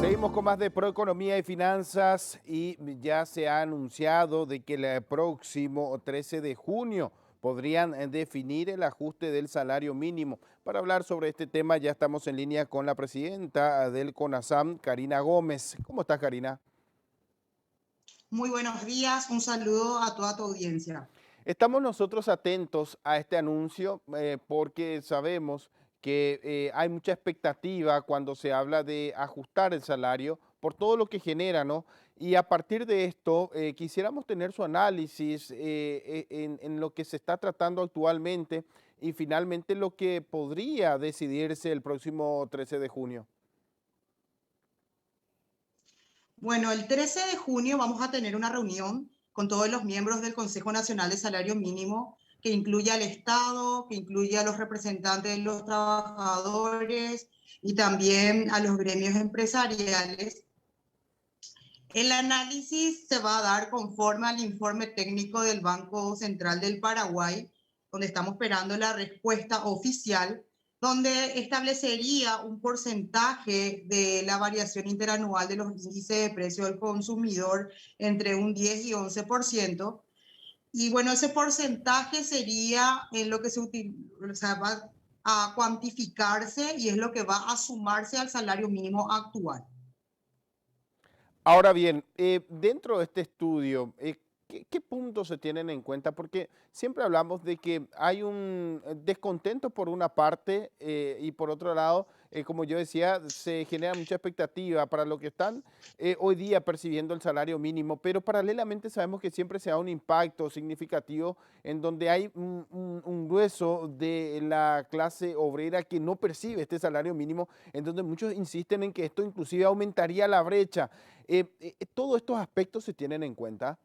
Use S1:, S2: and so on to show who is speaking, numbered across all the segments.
S1: Seguimos con más de Proeconomía y Finanzas y ya se ha anunciado de que el próximo 13 de junio podrían definir el ajuste del salario mínimo. Para hablar sobre este tema ya estamos en línea con la presidenta del CONASAM, Karina Gómez. ¿Cómo estás, Karina?
S2: Muy buenos días, un saludo a toda tu audiencia.
S1: Estamos nosotros atentos a este anuncio porque sabemos que hay mucha expectativa cuando se habla de ajustar el salario por todo lo que genera, ¿no? Y a partir de esto, quisiéramos tener su análisis en lo que se está tratando actualmente y finalmente lo que podría decidirse el próximo 13 de junio.
S2: Bueno, el 13 de junio vamos a tener una reunión con todos los miembros del Consejo Nacional de Salario Mínimo, que incluye al Estado, que incluye a los representantes de los trabajadores y también a los gremios empresariales. El análisis se va a dar conforme al informe técnico del Banco Central del Paraguay, donde estamos esperando la respuesta oficial, donde establecería un porcentaje de la variación interanual de los índices de precio del consumidor entre un 10 y 11%. Y bueno, ese porcentaje sería en lo que o sea, va a cuantificarse y es lo que va a sumarse al salario mínimo actual.
S1: Ahora bien, dentro de este estudio, ¿qué puntos se tienen en cuenta? Porque siempre hablamos de que hay un descontento por una parte y por otro lado, como yo decía, se genera mucha expectativa para lo que están hoy día percibiendo el salario mínimo, pero paralelamente sabemos que siempre se da un impacto significativo en donde hay un grueso de la clase obrera que no percibe este salario mínimo, en donde muchos insisten en que esto inclusive aumentaría la brecha. ¿Todos estos aspectos se tienen en cuenta?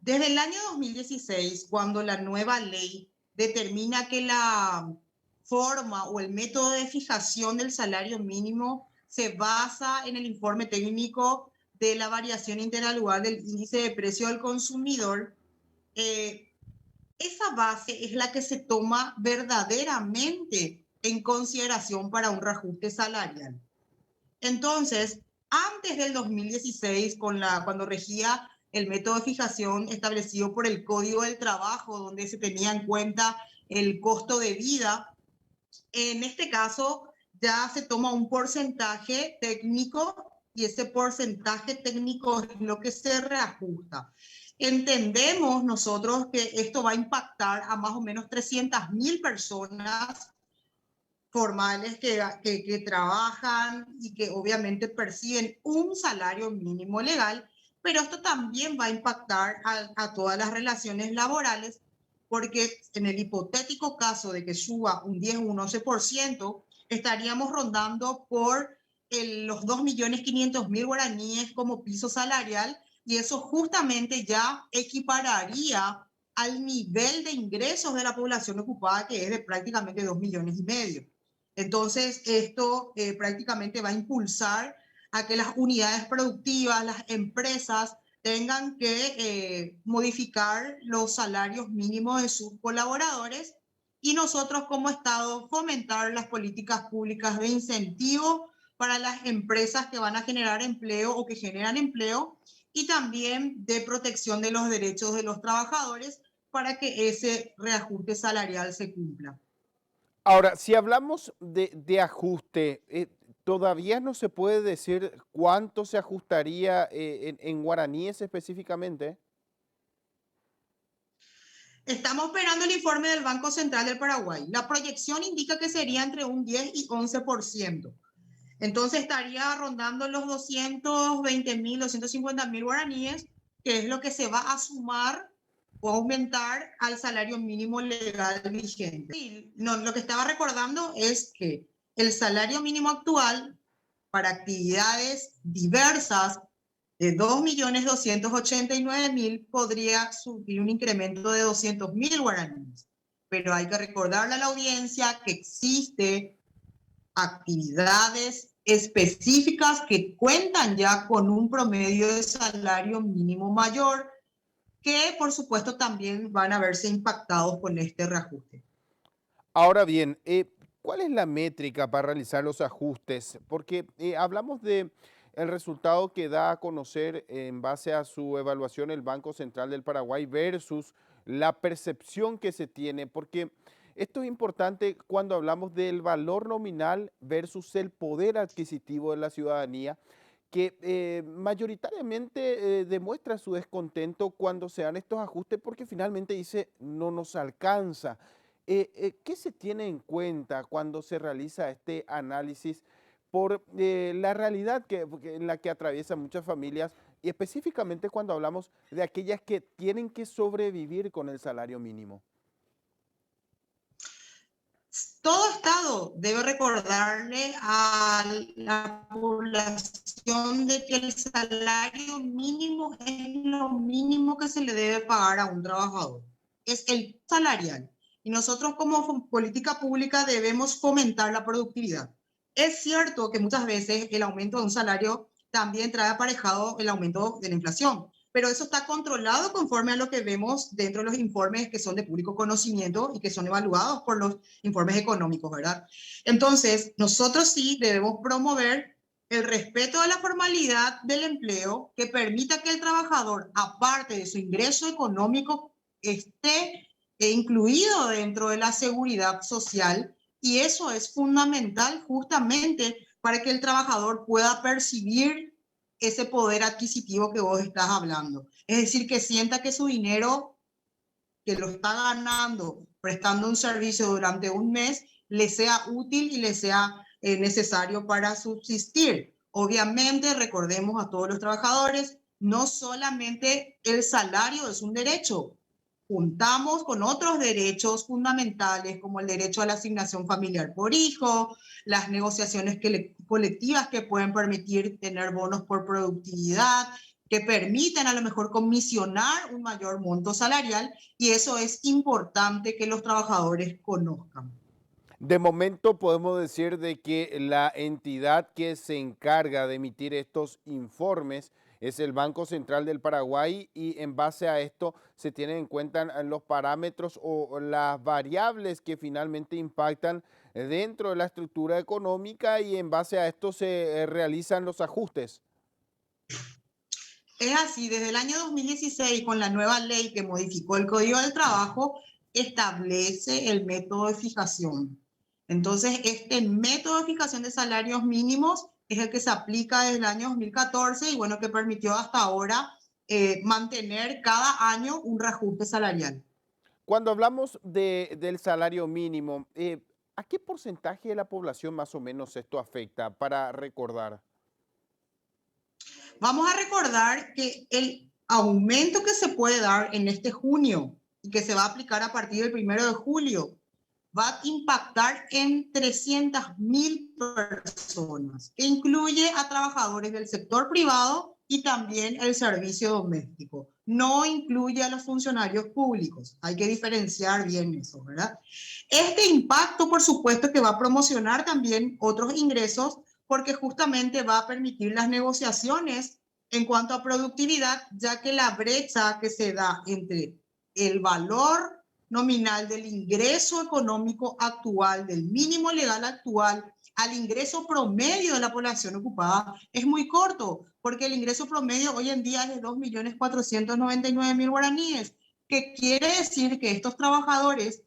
S2: Desde el año 2016, cuando la nueva ley determina que la forma o el método de fijación del salario mínimo se basa en el informe técnico de la variación interanual del índice de precio del consumidor, eh, esa base es la que se toma verdaderamente en consideración para un reajuste salarial. Entonces, antes del 2016, cuando regía el método de fijación establecido por el Código del Trabajo, donde se tenía en cuenta el costo de vida, en este caso ya se toma un porcentaje técnico y ese porcentaje técnico es lo que se reajusta. Entendemos nosotros que esto va a impactar a más o menos 300.000 personas formales que trabajan y que obviamente perciben un salario mínimo legal, pero esto también va a impactar a todas las relaciones laborales, porque en el hipotético caso de que suba un 10 o un 11%, estaríamos rondando por los 2.500.000 guaraníes como piso salarial, y eso justamente ya equipararía al nivel de ingresos de la población ocupada, que es de prácticamente 2,5 millones. Entonces, esto prácticamente va a impulsar a que las unidades productivas, las empresas, tengan que modificar los salarios mínimos de sus colaboradores y nosotros como Estado fomentar las políticas públicas de incentivo para las empresas que van a generar empleo o que generan empleo y también de protección de los derechos de los trabajadores para que ese reajuste salarial se cumpla.
S1: Ahora, si hablamos de ajuste, todavía no se puede decir cuánto se ajustaría en guaraníes específicamente.
S2: Estamos esperando el informe del Banco Central del Paraguay. La proyección indica que sería entre un 10 y 11%. Entonces estaría rondando los 220.000, 250.000 guaraníes, que es lo que se va a sumar o aumentar al salario mínimo legal vigente. Y no, lo que estaba recordando es que el salario mínimo actual para actividades diversas de 2.289.000 podría subir un incremento de 200.000 guaraníes. Pero hay que recordarle a la audiencia que existe actividades específicas que cuentan ya con un promedio de salario mínimo mayor, que por supuesto también van a verse impactados con este reajuste.
S1: Ahora bien, ¿Cuál es la métrica para realizar los ajustes? Porque hablamos de el resultado que da a conocer en base a su evaluación el Banco Central del Paraguay versus la percepción que se tiene, porque esto es importante cuando hablamos del valor nominal versus el poder adquisitivo de la ciudadanía, que mayoritariamente demuestra su descontento cuando se dan estos ajustes porque finalmente dice no nos alcanza. ¿Qué se tiene en cuenta cuando se realiza este análisis por la realidad en la que atraviesan muchas familias y específicamente cuando hablamos de aquellas que tienen que sobrevivir con el salario mínimo?
S2: Todo Estado debe recordarle a la población de que el salario mínimo es lo mínimo que se le debe pagar a un trabajador. Es el salarial. Y nosotros como política pública debemos fomentar la productividad. Es cierto que muchas veces el aumento de un salario también trae aparejado el aumento de la inflación, pero eso está controlado conforme a lo que vemos dentro de los informes que son de público conocimiento y que son evaluados por los informes económicos, ¿verdad? Entonces, nosotros sí debemos promover el respeto a la formalidad del empleo que permita que el trabajador, aparte de su ingreso económico, esté incluido dentro de la seguridad social, y eso es fundamental justamente para que el trabajador pueda percibir ese poder adquisitivo que vos estás hablando. Es decir, que sienta que su dinero que lo está ganando prestando un servicio durante un mes le sea útil y le sea necesario para subsistir. Obviamente, recordemos a todos los trabajadores, no solamente el salario es un derecho, juntamos con otros derechos fundamentales como el derecho a la asignación familiar por hijo, las negociaciones colectivas que pueden permitir tener bonos por productividad, que permiten a lo mejor comisionar un mayor monto salarial, y eso es importante que los trabajadores conozcan.
S1: De momento podemos decir de que la entidad que se encarga de emitir estos informes es el Banco Central del Paraguay y en base a esto se tienen en cuenta los parámetros o las variables que finalmente impactan dentro de la estructura económica y en base a esto se realizan los ajustes.
S2: Es así, desde el año 2016, con la nueva ley que modificó el Código del Trabajo, establece el método de fijación. Entonces, este método de fijación de salarios mínimos es el que se aplica desde el año 2014 y bueno, que permitió hasta ahora mantener cada año un reajuste salarial.
S1: Cuando hablamos del salario mínimo, ¿a qué porcentaje de la población más o menos esto afecta para recordar?
S2: Vamos a recordar que el aumento que se puede dar en este junio y que se va a aplicar a partir del 1 de julio va a impactar en 300.000 personas, que incluye a trabajadores del sector privado y también el servicio doméstico. No incluye a los funcionarios públicos. Hay que diferenciar bien eso, ¿verdad? Este impacto, por supuesto, que va a promocionar también otros ingresos porque justamente va a permitir las negociaciones en cuanto a productividad, ya que la brecha que se da entre el valor nominal del ingreso económico actual, del mínimo legal actual, al ingreso promedio de la población ocupada es muy corto, porque el ingreso promedio hoy en día es de 2.499.000 guaraníes, que quiere decir que estos trabajadores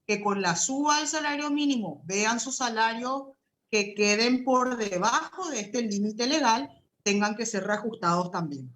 S2: que con la suba del salario mínimo vean su salario que queden por debajo de este límite legal, tengan que ser reajustados también.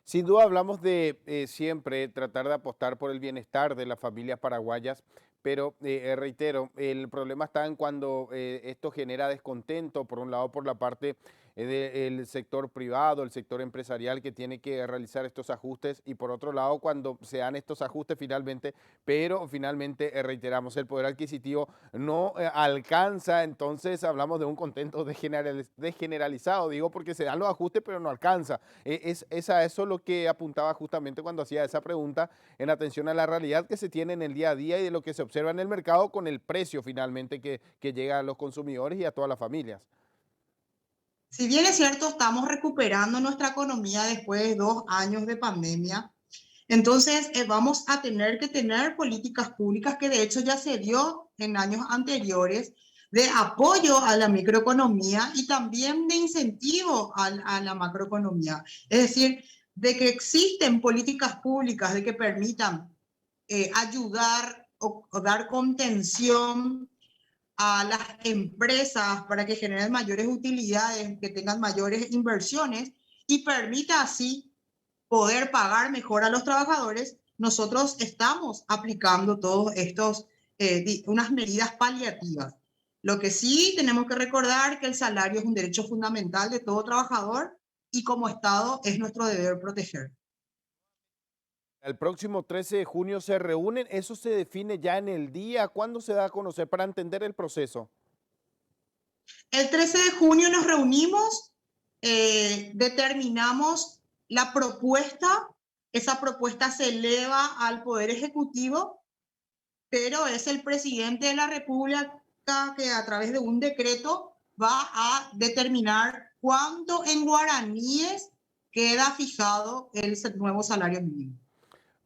S1: Sin duda hablamos de siempre tratar de apostar por el bienestar de las familias paraguayas, pero reitero, el problema está en cuando esto genera descontento, por un lado por la parte del sector privado, el sector empresarial que tiene que realizar estos ajustes y por otro lado cuando se dan estos ajustes finalmente, pero finalmente reiteramos, el poder adquisitivo no alcanza, entonces hablamos de un contento desgeneralizado, digo porque se dan los ajustes pero no alcanza. Es a eso lo que apuntaba justamente cuando hacía esa pregunta en atención a la realidad que se tiene en el día a día y de lo que se observa en el mercado con el precio finalmente que llega a los consumidores y a todas las familias.
S2: Si bien es cierto, estamos recuperando nuestra economía después de 2 años de pandemia, entonces vamos a tener que tener políticas públicas que de hecho ya se dio en años anteriores de apoyo a la microeconomía y también de incentivo a la macroeconomía. Es decir, de que existen políticas públicas de que permitan ayudar o dar contención a las empresas para que generen mayores utilidades, que tengan mayores inversiones y permita así poder pagar mejor a los trabajadores. Nosotros estamos aplicando todos estos, unas medidas paliativas. Lo que sí tenemos que recordar que el salario es un derecho fundamental de todo trabajador y como Estado es nuestro deber proteger.
S1: El próximo 13 de junio se reúnen, ¿eso se define ya en el día? ¿Cuándo se da a conocer para entender el proceso?
S2: El 13 de junio nos reunimos, determinamos la propuesta, esa propuesta se eleva al Poder Ejecutivo, pero es el presidente de la República que a través de un decreto va a determinar cuánto en guaraníes queda fijado el nuevo salario mínimo.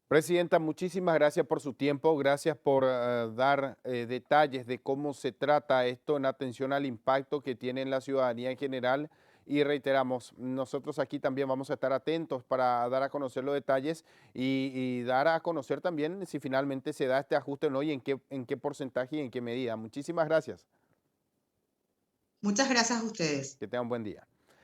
S1: Presidenta, muchísimas gracias por su tiempo, gracias por dar detalles de cómo se trata esto en atención al impacto que tiene en la ciudadanía en general y reiteramos, nosotros aquí también vamos a estar atentos para dar a conocer los detalles y dar a conocer también si finalmente se da este ajuste o no y en qué porcentaje y en qué medida. Muchísimas gracias,
S2: Muchas gracias a ustedes.
S1: que tengan un buen día.